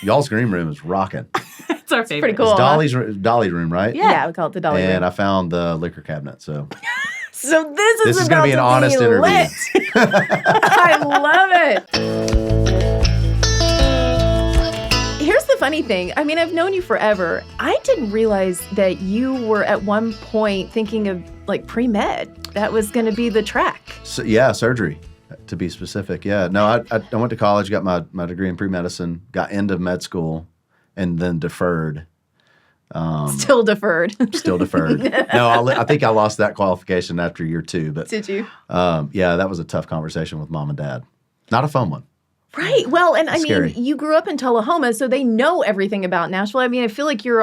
Y'all's green room is rocking. It's our favorite. pretty cool. It's Dolly's room, right? Yeah, we call it the Dolly And room. I found the liquor cabinet, so So this is going to be an honest interview. lit. I love it. Here's the funny thing. I mean, I've known you forever. I didn't realize that you were at one point thinking of like pre-med. That was going to be the track. So, yeah, surgery, to be specific. Yeah. No, I went to college, got my degree in pre-medicine, got into med school, and then deferred. Still deferred. Still deferred. No, I think I lost that qualification after year 2. But Did you? yeah, that was a tough conversation with mom and dad. Not a fun one. Right. Well, and I Scary. mean, you grew up in Tullahoma, so they know everything about Nashville. I mean, I feel like you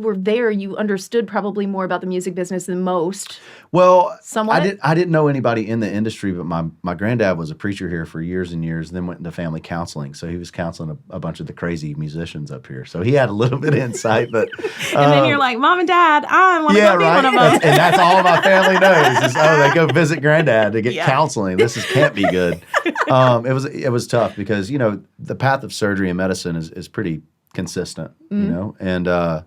were there, you understood probably more about the music business than most. Well, Somewhat? I didn't know anybody in the industry, but my granddad was a preacher here for years and years, then went into family counseling. So he was counseling a bunch of the crazy musicians up here. So he had a little bit of insight, but And then you're like, Mom and Dad, I want to yeah, go be right. one of them. And that's all my family knows is, they go visit granddad to get Yeah. counseling. This can't be good. It was tough because, the path of surgery and medicine is pretty consistent, and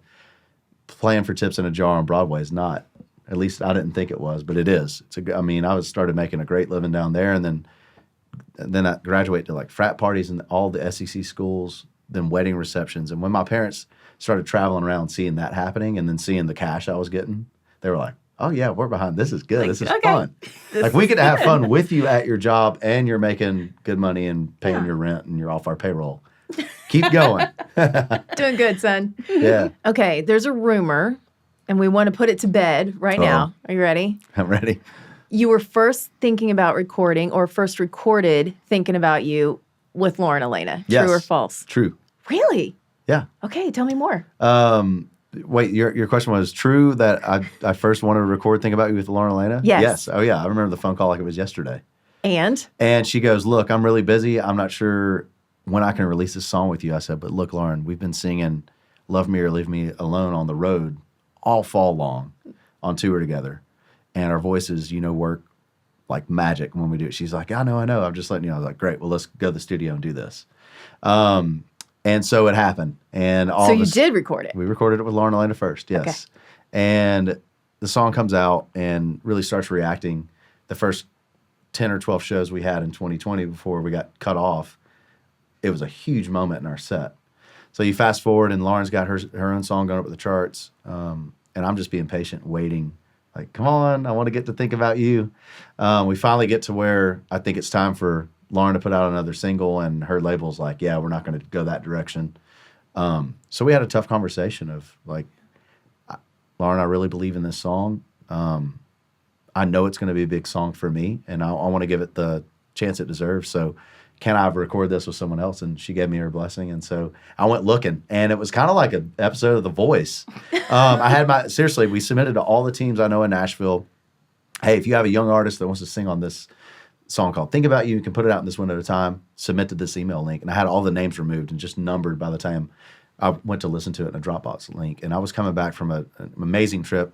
playing for tips in a jar on Broadway is not. At least I didn't think it was, but it is. I started making a great living down there, and then I graduated to like frat parties in all the SEC schools, then wedding receptions. And when my parents started traveling around seeing that happening and then seeing the cash I was getting, they were like, oh yeah, we're behind. This is good. This is fun. Like we get to have fun with you at your job and you're making good money and paying your rent and you're off our payroll. Keep going. Doing good, son. Yeah, Okay, there's a rumor, and we want to put it to bed right now. Are you ready? I'm ready. You were first thinking about recording, or first recorded thinking about you with Lauren Elena. Yes. True or false? True. Really? Yeah. Okay, tell me more. Wait, your question was true that I first wanted to record Think About You with Lauren Elena? Yes. Yes. Oh, yeah. I remember the phone call like it was yesterday. And? And she goes, look, I'm really busy. I'm not sure when I can release this song with you. I said, but look, Lauren, we've been singing Love Me or Leave Me Alone on the road all fall long on tour together. And our voices, work like magic when we do it. She's like, I know. I'm just letting you know. I was like, great. Well, let's go to the studio and do this. And so it happened. And all So of you us, did record it? we recorded it with Lauren Elena first, yes. Okay. And the song comes out and really starts reacting. The first 10 or 12 shows we had in 2020 before we got cut off, it was a huge moment in our set. So you fast forward and Lauren's got her own song going up with the charts. And I'm just being patient, waiting. Like, come on, I want to get to Think About You. We finally get to where I think it's time for Lauren to put out another single, and her label's like, yeah, we're not going to go that direction. So we had a tough conversation of like, Lauren, I really believe in this song. I know it's going to be a big song for me, and I want to give it the chance it deserves. So can I record this with someone else? And she gave me her blessing. And so I went looking, and it was kind of like an episode of The Voice. Seriously, we submitted to all the teams I know in Nashville. Hey, if you have a young artist that wants to sing on this song called Think About You, you can put it out in this window at a time, submit to this email link. And I had all the names removed and just numbered by the time I went to listen to it in a Dropbox link. And I was coming back from an amazing trip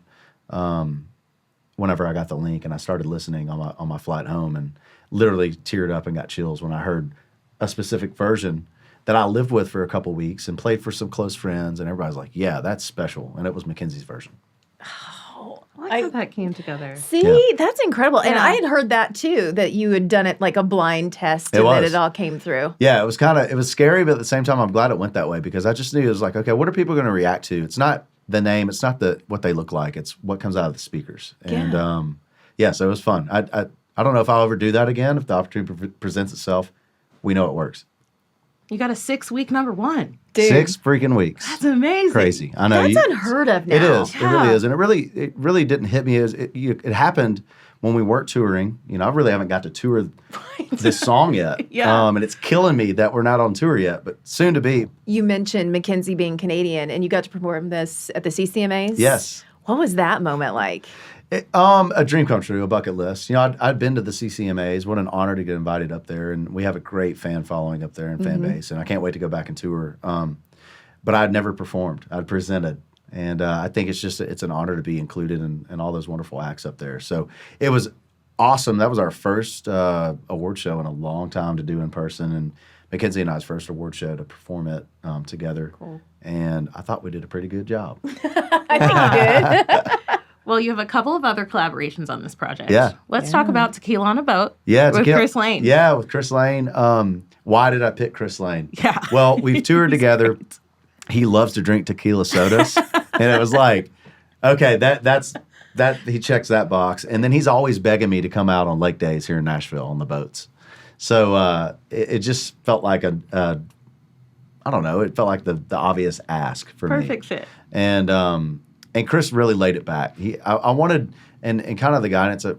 whenever I got the link, and I started listening on my flight home and literally teared up and got chills when I heard a specific version that I lived with for a couple weeks and played for some close friends. And everybody's like, yeah, that's special. And it was Mackenzie's version. I like how that came together. See, Yeah. that's incredible. And Yeah. I had heard that too, that you had done it like a blind test It and that was. it all came through. Yeah, it was scary, but at the same time, I'm glad it went that way because I just knew it was like, okay, what are people going to react to? It's not the name, it's not what they look like, it's what comes out of the speakers. And so it was fun. I don't know if I'll ever do that again. If the opportunity presents itself, we know it works. You got a 6-week #1. Dude. 6 freaking weeks. That's amazing. Crazy. I know. That's unheard of now. It is. It really Yeah. is. And it really didn't hit me as it happened when we weren't touring. I really haven't got to tour this song yet. Yeah. And it's killing me that we're not on tour yet, but soon to be. You mentioned Mackenzie being Canadian, and you got to perform this at the CCMAs? Yes. What was that moment like? A dream come true, a bucket list. I'd been to the CCMAs. What an honor to get invited up there, and we have a great fan following up there and fan base, and I can't wait to go back and tour. But I'd never performed. I'd presented, and I think it's an honor to be included in all those wonderful acts up there. So it was awesome. That was our first award show in a long time to do in person, and Mackenzie and I's first award show to perform it together. Cool. And I thought we did a pretty good job. I think you did. Well, you have a couple of other collaborations on this project. Yeah. Let's talk about Tequila on a Boat Yeah, with Chris Lane. Yeah, with Chris Lane. Why did I pick Chris Lane? Yeah. Well, we've toured together. He loves to drink tequila sodas. And it was like, okay, that he checks that box. And then he's always begging me to come out on lake days here in Nashville on the boats. So it just felt like I don't know, it felt like the obvious ask for me. Perfect fit. And Chris really laid it back. I wanted, and kind of the guidance that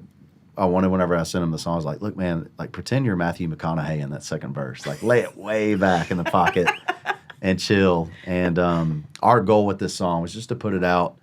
I wanted whenever I sent him the song, I was like, look, man, like pretend you're Matthew McConaughey in that second verse. Like lay it way back in the pocket and chill. And our goal with this song was just to put it out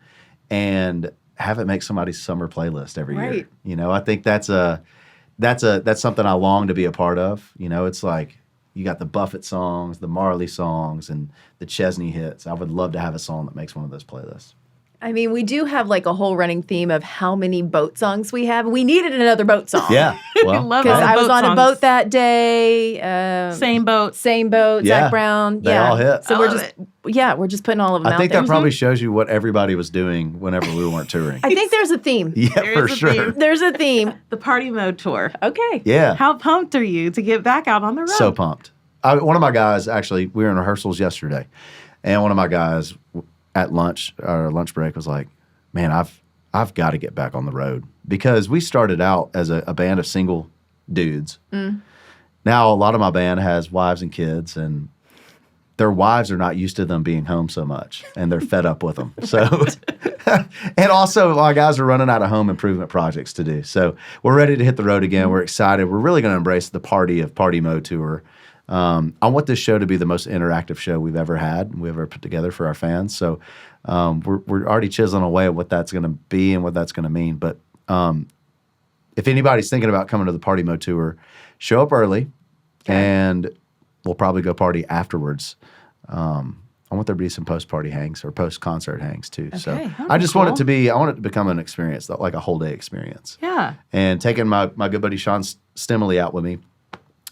and have it make somebody's summer playlist every year. You know, I think that's something I long to be a part of. You know, it's like you got the Buffett songs, the Marley songs, and the Chesney hits. I would love to have a song that makes one of those playlists. I mean, we do have like a whole running theme of how many boat songs we have. We needed another boat song. Yeah. Well, love Because all the I was boat on a songs. boat that day. Same boat. Same boat, Yeah. Zach Brown. They all hit. So I we're love just we're just putting all of them I out think there. that probably shows you what everybody was doing whenever we weren't touring. I think there's a theme. Yeah, There for is a sure. theme. There's a theme. The Party Mode Tour. Okay. Yeah. How pumped are you to get back out on the road? So pumped. One of my guys, actually, we were in rehearsals yesterday, and one of my guys at lunch, our lunch break, was like, man, I've got to get back on the road. Because we started out as a band of single dudes. Now, a lot of my band has wives and kids, and their wives are not used to them being home so much, and they're fed up with them. So, and also, my guys are running out of home improvement projects to do. So, we're ready to hit the road again. We're excited. We're really going to embrace the Party Mode Tour. I want this show to be the most interactive show we've ever had, we've ever put together for our fans. So, we're already chiseling away at what that's going to be and what that's going to mean. But if anybody's thinking about coming to the Party Mode Tour, show up early, and we'll probably go party afterwards. I want there to be some post-party hangs or post-concert hangs too. So I just want it to be, I want it to become an experience, like a whole day experience. Yeah. And taking my good buddy Sean Stimley out with me,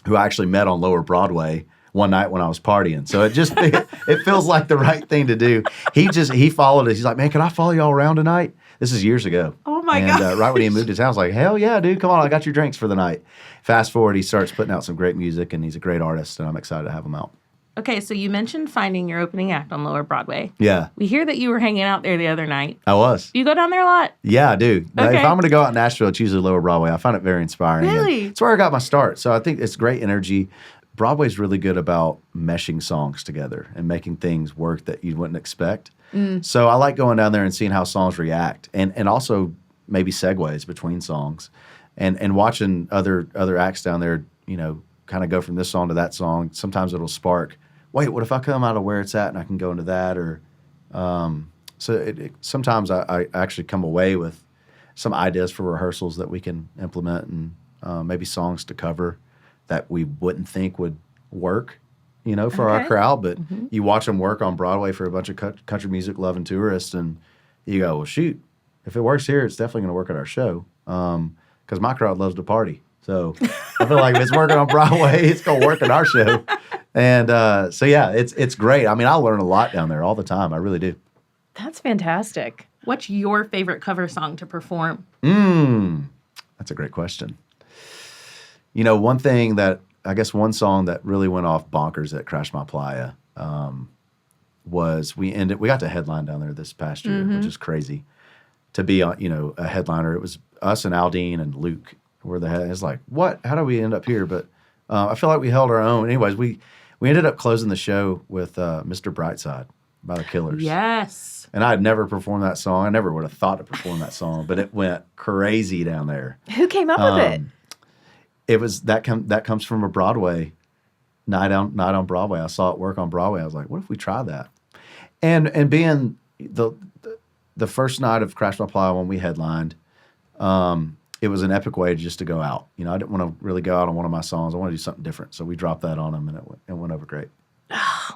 who I actually met on Lower Broadway one night when I was partying. So it feels like the right thing to do. He followed us. He's like, man, can I follow y'all around tonight? This is years ago. Oh my and, God. right when he moved to town, I was like, hell yeah, dude, come on, I got your drinks for the night. Fast forward, he starts putting out some great music, and he's a great artist, and I'm excited to have him out. Okay, so you mentioned finding your opening act on Lower Broadway. Yeah, We hear that you were hanging out there the other night. I was. You go down there a lot? Yeah, I do. Okay. If I'm going to go out in Nashville, it's usually Lower Broadway. I find it very inspiring. and Really? It's where I got my start. So I think it's great energy. Broadway's really good about meshing songs together and making things work that you wouldn't expect. So I like going down there and seeing how songs react, and also maybe segues between songs, and watching other acts down there, you know, kind of go from this song to that song. Sometimes it'll spark, wait, what if I come out of where it's at and I can go into that? Or sometimes I actually come away with some ideas for rehearsals that we can implement, and maybe songs to cover that we wouldn't think would work, you know, for our Okay. crowd. But you watch them work on Broadway for a bunch of country music loving tourists, and you go, well, shoot, if it works here, it's definitely going to work at our show, because my crowd loves to party. So I feel like if it's working on Broadway, it's going to work at our show. And so, yeah, it's great. I mean, I learn a lot down there all the time. I really do. That's fantastic. What's your favorite cover song to perform? That's a great question. You know, one song that really went off bonkers at Crash My Playa was we got to headline down there this past year, which is crazy. To be on, you know, a headliner. It was us and Aldine and Luke were the head. It's like, what? How do we end up here? But I feel like we held our own. Anyways, we ended up closing the show with Mr. Brightside by the Killers. Yes. And I had never performed that song. I never would have thought to perform that song, but it went crazy down there. Who came up with it? It was that comes from a Broadway night on Broadway. I saw it work on Broadway. I was like, what if we try that? And being the first night of Crash My Playa when we headlined, it was an epic way just to go out. You know, I didn't want to really go out on one of my songs. I want to do something different. So we dropped that on them, and it went over great.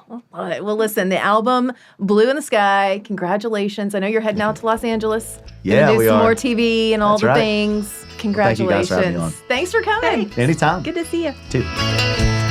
Love it. Well, listen, the album Blue in the Sky. Congratulations. I know you're heading out to Los Angeles. Yeah, Gonna do we some are. more TV and all That's the right. things. thank you Congratulations. guys for having me on. Thanks for coming. Anytime. Good to see you. Too.